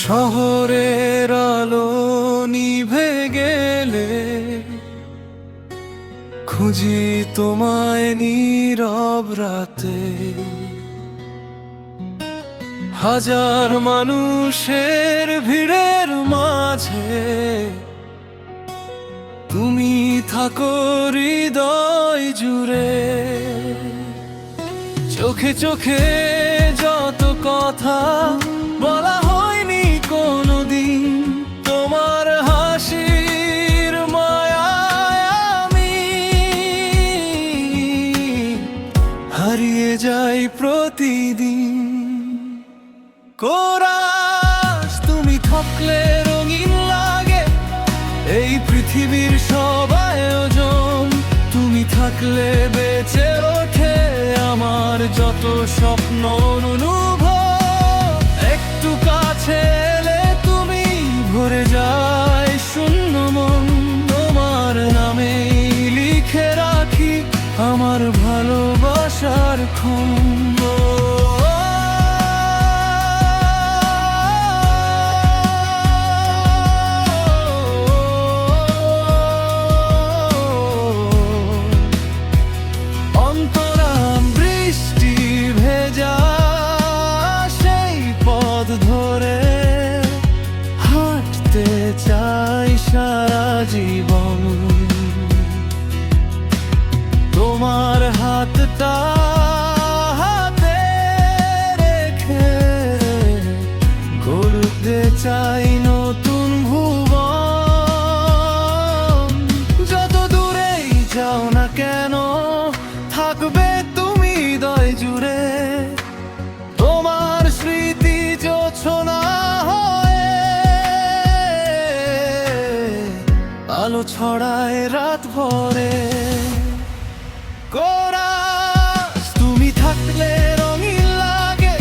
শহরের আলো নিভে গেলে খুঁজি তোমায় নীরব রাতে, হাজার মানুষের ভিড়ের মাঝে তুমি থাকো হৃদয় জুড়ে। চোখে চোখে যত কথা বলা হয়নি কোনোদিন, তোমার হাসির মায়ায় আমি হারিয়ে যাই প্রতিদিন। কোরাস তুমি থাকলে রঙিন লাগে এই পৃথিবীর সব আয়োজন, তুমি থাকলে বেঁচে ওঠে আমার যত স্বপ্ন অনুভব। একটু কাছে এলে তুমি ভরে যায় শূন্য মন, তোমার নামে লিখে রাখি আমার ভালোবাসার খন্ড। ধরে হাঁটতে চাই সারা জীবন, তোমার হাতটা হাতে রেখে গড়তে চাই নতুন ভুবন। যত দূরেই যাও না কেন থাকবে তুমি হৃদয় জুড়ে, তোমার স্মৃতি জোছনা হয়ে আলো ছড়ায় রাত ভরে। কোরাস তুমি থাকলে রঙিন লাগে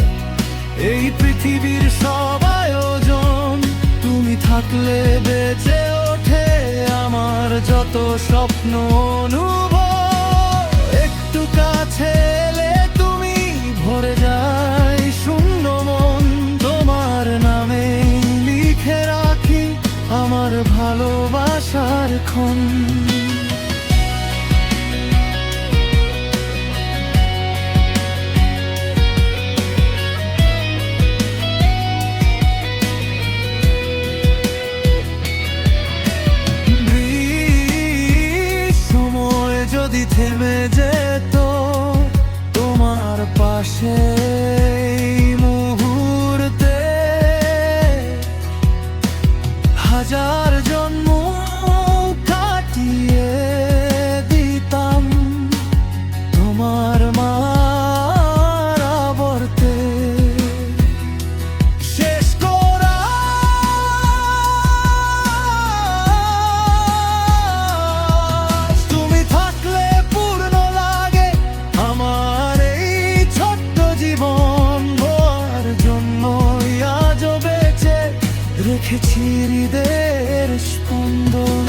এই পৃথিবীর সব আয়োজন, তুমি থাকলে বেঁচে ওঠে আমার যত স্বপ্ন অনুভব। একটু কাছে এলে তুমি ভরে যায় শূন্য মন, তোমার নামে লিখে রাখি আমার ভালোবাসার ক্ষণ। সময় যদি থেমে যেত তোমার পাশে মুহূর্তে, হাজার জন্ম কাটিয়ে দিতাম তোমার মার আবর্তে। শেষ কোরাস তুমি থাকলে পূর্ণ লাগে আমার এই ছোট্ট জীবন, তোমার জন্যই আজও বেঁচে রেখেছি হৃদয়ের স্পন্দন।